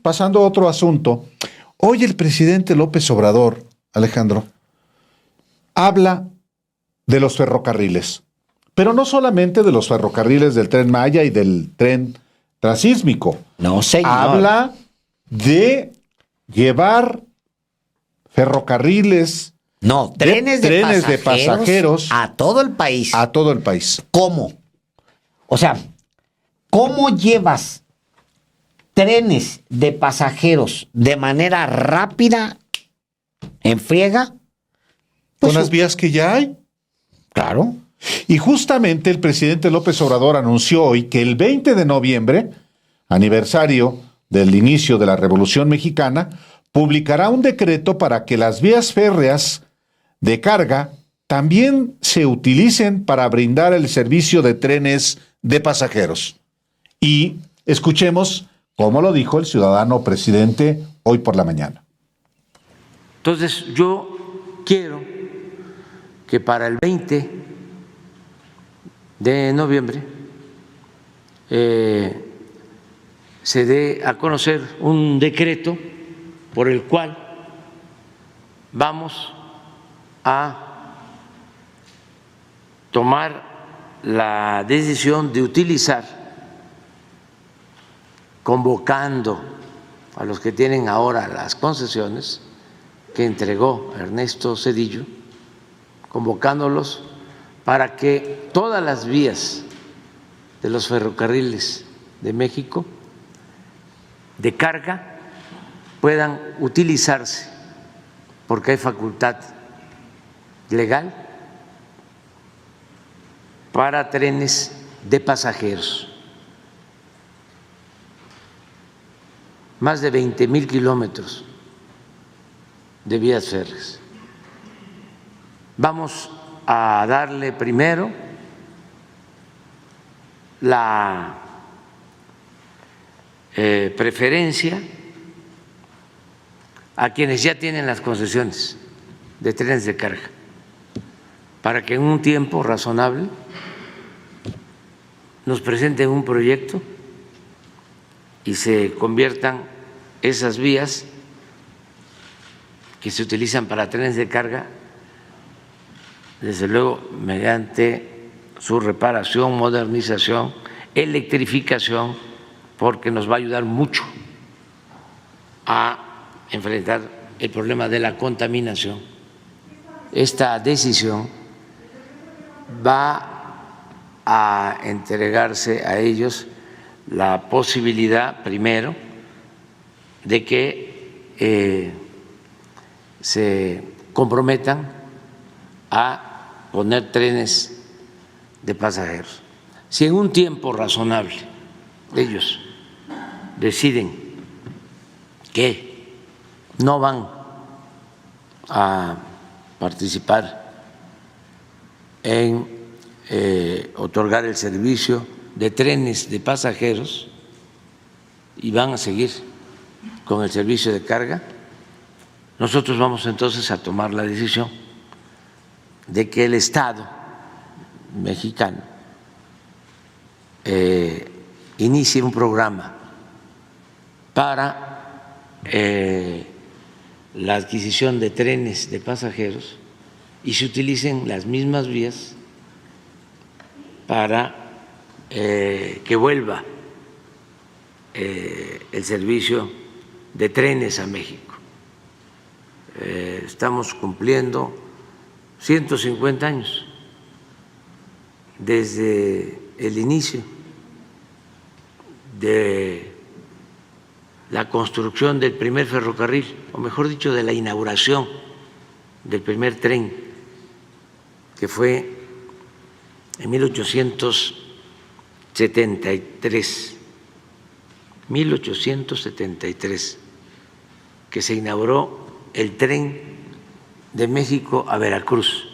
pasando a otro asunto, hoy el presidente López Obrador, Alejandro, habla de los ferrocarriles, pero no solamente de los ferrocarriles del Tren Maya y del tren transísmico. No, señor. Habla de llevar ferrocarriles, no, trenes de pasajeros a todo el país. A todo el país. ¿Cómo? O sea, ¿cómo llevas trenes de pasajeros de manera rápida, en friega? Pues, con las vías que ya hay. Claro. Y justamente el presidente López Obrador anunció hoy que el 20 de noviembre, aniversario del inicio de la Revolución Mexicana, publicará un decreto para que las vías férreas de carga también se utilicen para brindar el servicio de trenes de pasajeros. Y escuchemos cómo lo dijo el ciudadano presidente hoy por la mañana. Entonces, yo quiero que para el 20 de noviembre se dé a conocer un decreto por el cual vamos a tomar la decisión de utilizar, convocando a los que tienen ahora las concesiones que entregó Ernesto Zedillo, convocándolos para que todas las vías de los ferrocarriles de México de carga puedan utilizarse, porque hay facultad legal para trenes de pasajeros. Más de 20,000 kilómetros de vías férreas. Vamos a darle primero la preferencia a quienes ya tienen las concesiones de trenes de carga, para que en un tiempo razonable nos presenten un proyecto y se conviertan esas vías que se utilizan para trenes de carga, desde luego mediante su reparación, modernización, electrificación, porque nos va a ayudar mucho a enfrentar el problema de la contaminación. Esta decisión va a entregarse a ellos la posibilidad, primero, de que se comprometan a poner trenes de pasajeros. Si en un tiempo razonable ellos deciden que no van a participar en otorgar el servicio de trenes de pasajeros y van a seguir con el servicio de carga, nosotros vamos entonces a tomar la decisión de que el Estado mexicano inicie un programa para la adquisición de trenes de pasajeros y se utilicen las mismas vías para que vuelva el servicio de trenes a México. Estamos cumpliendo 150 años desde el inicio de la construcción del primer ferrocarril, o mejor dicho, de la inauguración del primer tren, que fue en 1873, que se inauguró el tren de México a Veracruz.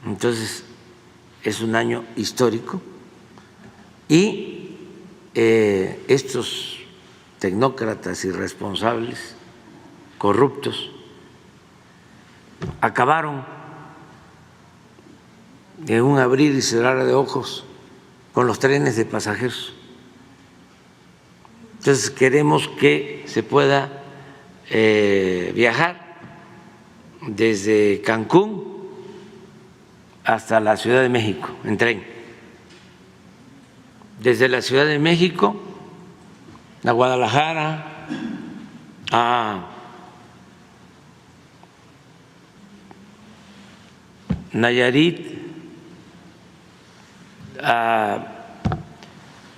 Entonces, es un año histórico y estos tecnócratas irresponsables, corruptos, acabaron de un abrir y cerrar de ojos con los trenes de pasajeros. Entonces queremos que se pueda viajar desde Cancún hasta la Ciudad de México en tren. Desde la Ciudad de México a Guadalajara, a Nayarit, a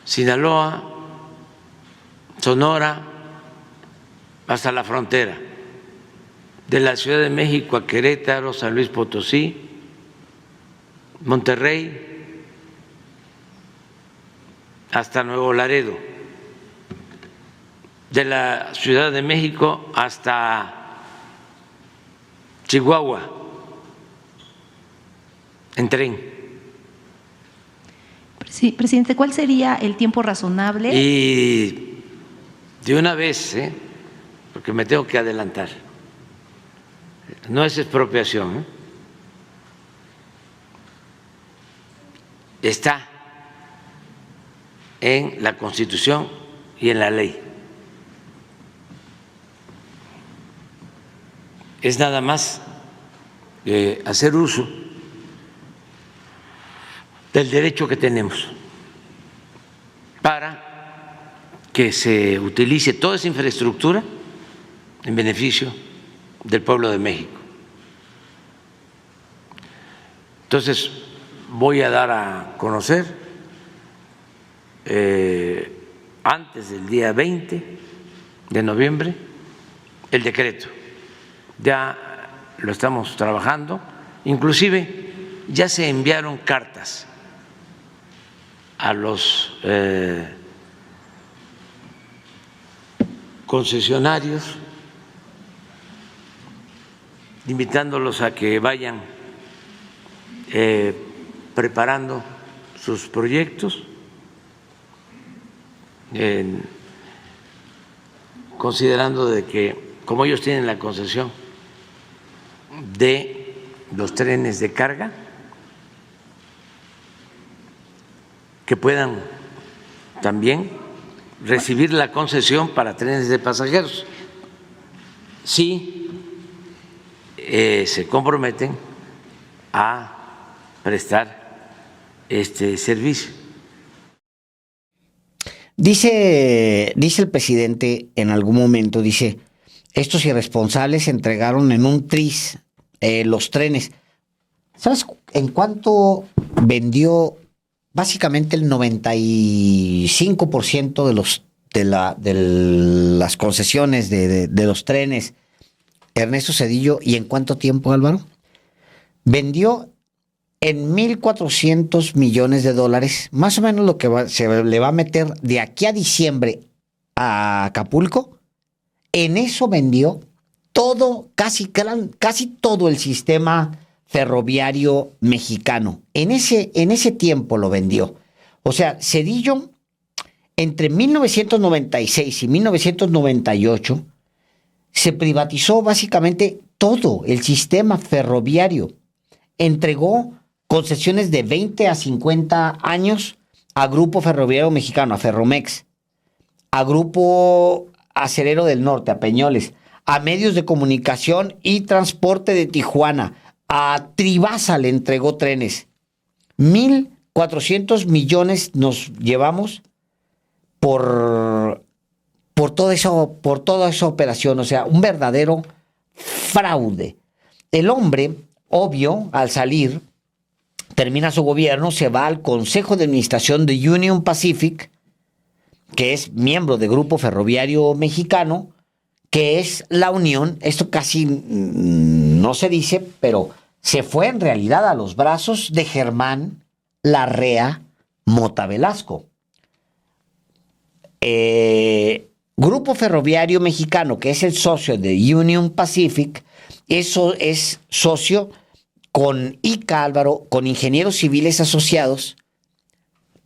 Sinaloa, Sonora, hasta la frontera. De la Ciudad de México a Querétaro, San Luis Potosí, Monterrey, hasta Nuevo Laredo. De la Ciudad de México hasta Chihuahua, en tren. Sí, presidente, ¿cuál sería el tiempo razonable? Y de una vez, porque me tengo que adelantar, no es expropiación, está en la Constitución y en la ley. Es nada más hacer uso del derecho que tenemos para que se utilice toda esa infraestructura en beneficio del pueblo de México. Entonces, voy a dar a conocer antes del día 20 de noviembre el decreto. Ya lo estamos trabajando, inclusive ya se enviaron cartas a los concesionarios, invitándolos a que vayan preparando sus proyectos, considerando de que como ellos tienen la concesión de los trenes de carga, que puedan también recibir la concesión para trenes de pasajeros, si se comprometen a prestar este servicio. Dice el presidente en algún momento, dice, estos irresponsables entregaron en un tris los trenes. ¿Sabes en cuánto vendió? Básicamente el 95% de las concesiones de los trenes, Ernesto Zedillo, ¿y en cuánto tiempo, Álvaro? Vendió en $1,400 millones, más o menos lo que se le va a meter de aquí a diciembre a Acapulco. En eso vendió todo, casi todo el sistema ferroviario mexicano. En ese tiempo lo vendió. O sea, Zedillo, entre 1996 y 1998, se privatizó básicamente todo el sistema ferroviario. Entregó concesiones de 20 a 50 años a Grupo Ferroviario Mexicano, a Ferromex, a Grupo Acerero del Norte, a Peñoles, a Medios de Comunicación y Transporte de Tijuana, a Tribasa le entregó trenes. 1,400 millones nos llevamos por toda esa operación, o sea, un verdadero fraude. El hombre, obvio, al salir, termina su gobierno, se va al Consejo de Administración de Union Pacific, que es miembro del Grupo Ferroviario Mexicano, que es la unión, esto casi no se dice, pero se fue en realidad a los brazos de Germán Larrea Mota Velasco. Grupo Ferroviario Mexicano, que es el socio de Union Pacific, eso es socio con ICA, Álvaro, con Ingenieros Civiles Asociados,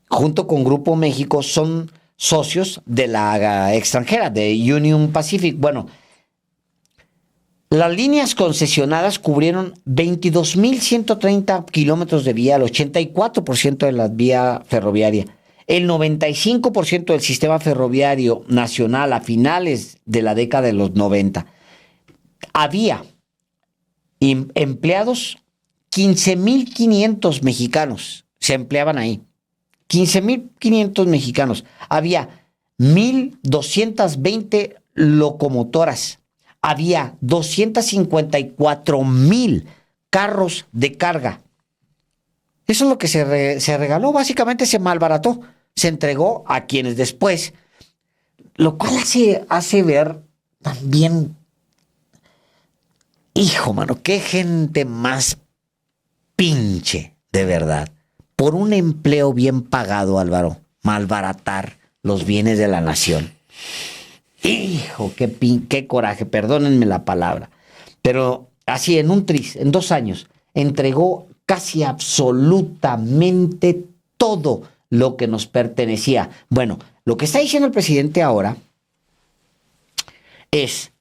junto con Grupo México, son socios de la extranjera, de Union Pacific. Bueno, las líneas concesionadas cubrieron 22,130 kilómetros de vía, el 84% de la vía ferroviaria. El 95% del sistema ferroviario nacional a finales de la década de los 90 había empleados, 15,500 mexicanos se empleaban ahí. 15,500 mexicanos. Había 1,220 locomotoras. Había 254,000 carros de carga. Eso es lo que se regaló, básicamente se malbarató. Se entregó a quienes después, lo cual hace ver también, hijo, mano, qué gente más pinche, de verdad. Por un empleo bien pagado, Álvaro, malbaratar los bienes de la nación. Hijo, qué coraje, perdónenme la palabra. Pero así, en 2 años, entregó casi absolutamente todo lo que nos pertenecía. Bueno, lo que está diciendo el presidente ahora es,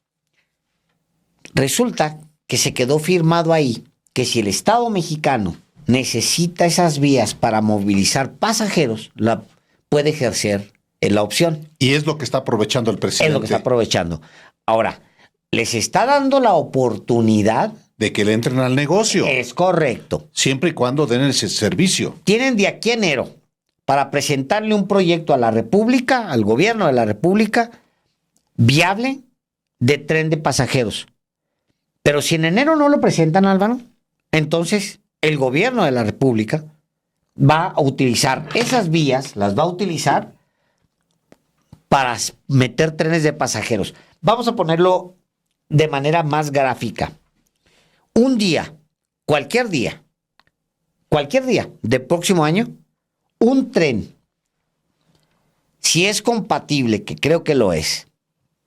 resulta que se quedó firmado ahí que si el Estado mexicano necesita esas vías para movilizar pasajeros, la puede ejercer en la opción. Y es lo que está aprovechando el presidente. Es lo que está aprovechando. Ahora, les está dando la oportunidad de que le entren al negocio. Es correcto. Siempre y cuando den ese servicio. Tienen de aquí a enero para presentarle un proyecto a la República, al gobierno de la República, viable de tren de pasajeros. Pero si en enero no lo presentan, Álvaro, entonces el gobierno de la República va a utilizar esas vías, las va a utilizar para meter trenes de pasajeros. Vamos a ponerlo de manera más gráfica. Un día, cualquier día del próximo año, un tren, si es compatible, que creo que lo es,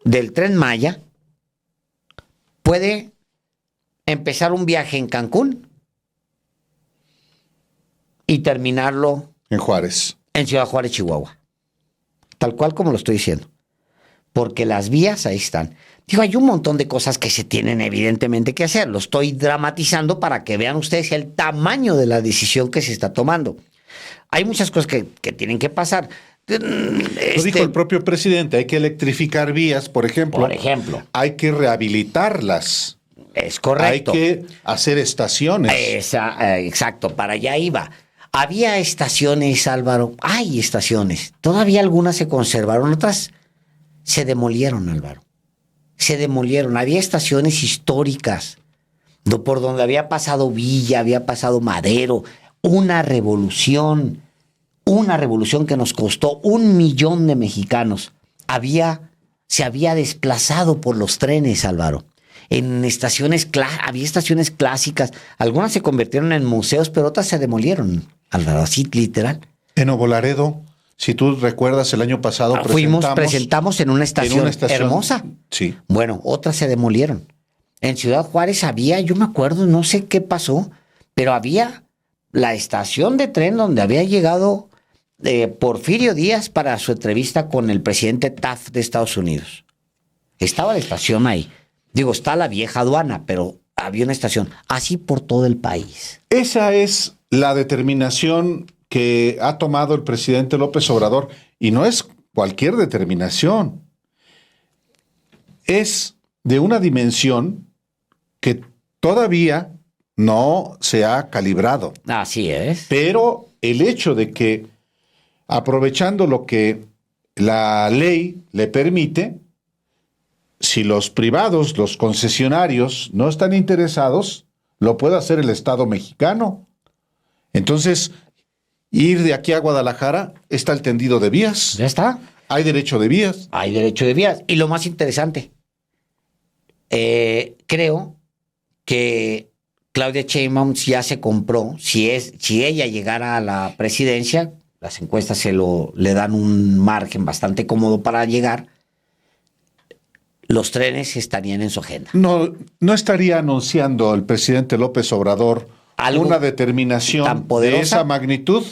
del Tren Maya, puede empezar un viaje en Cancún y terminarlo en Juárez. En Ciudad Juárez, Chihuahua. Tal cual como lo estoy diciendo. Porque las vías ahí están. Digo, hay un montón de cosas que se tienen evidentemente que hacer. Lo estoy dramatizando para que vean ustedes el tamaño de la decisión que se está tomando. Hay muchas cosas que tienen que pasar. Lo dijo el propio presidente, hay que electrificar vías, por ejemplo. Por ejemplo. Hay que rehabilitarlas. Es correcto. Hay que hacer estaciones. Exacto, para allá iba. Había estaciones, Álvaro. Hay estaciones. Todavía algunas se conservaron, otras se demolieron, Álvaro. Se demolieron. Había estaciones históricas por donde había pasado Villa, había pasado Madero. Una revolución que nos costó 1 millón de mexicanos. Se había desplazado por los trenes, Álvaro. En estaciones, había estaciones clásicas. Algunas se convirtieron en museos, pero otras se demolieron, Álvaro, así literal. En Nuevo Laredo, si tú recuerdas, el año pasado presentamos en una estación hermosa. Sí. Bueno, otras se demolieron. En Ciudad Juárez yo me acuerdo, no sé qué pasó, pero había la estación de tren donde había llegado Porfirio Díaz para su entrevista con el presidente Taft de Estados Unidos. Estaba la estación ahí. Digo, está la vieja aduana, pero había una estación. Así por todo el país. Esa es la determinación que ha tomado el presidente López Obrador. Y no es cualquier determinación. Es de una dimensión que todavía no se ha calibrado. Así es. Pero el hecho de que, aprovechando lo que la ley le permite, si los privados, los concesionarios, no están interesados, lo puede hacer el Estado mexicano. Entonces, ir de aquí a Guadalajara está el tendido de vías. Ya está. Hay derecho de vías. Hay derecho de vías. Y lo más interesante, creo que Claudia Sheinbaum ya se compró, si ella llegara a la presidencia, las encuestas le dan un margen bastante cómodo para llegar, los trenes estarían en su agenda. No estaría anunciando el presidente López Obrador una determinación de esa magnitud,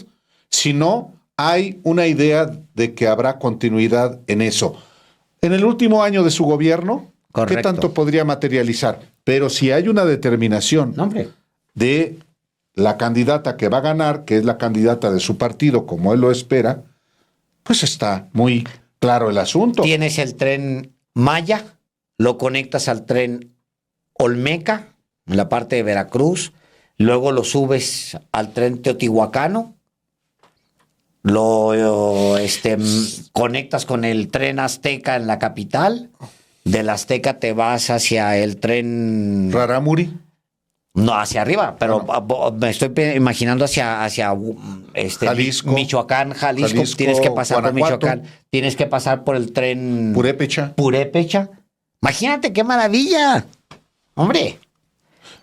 si no hay una idea de que habrá continuidad en eso. En el último año de su gobierno, correcto, ¿qué tanto podría materializar? Pero si hay una determinación de la candidata que va a ganar, que es la candidata de su partido, como él lo espera, Pues está muy claro el asunto. Tienes el tren Maya, lo conectas al tren Olmeca, en la parte de Veracruz, luego lo subes al tren Teotihuacano, conectas con el tren Azteca en la capital, del Azteca te vas hacia el tren... Rarámuri. No, hacia arriba, pero me estoy imaginando hacia Jalisco, Michoacán, Jalisco, tienes que pasar Guanajuato, por Michoacán, tienes que pasar por el tren Purépecha. Imagínate qué maravilla. Hombre.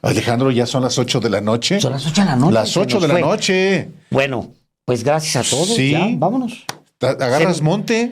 Alejandro, ya son las 8 de la noche. Son las 8 de la noche. Las 8 de la noche. Bueno, pues gracias a todos. Sí. Ya, vámonos. ¿Agarras monte?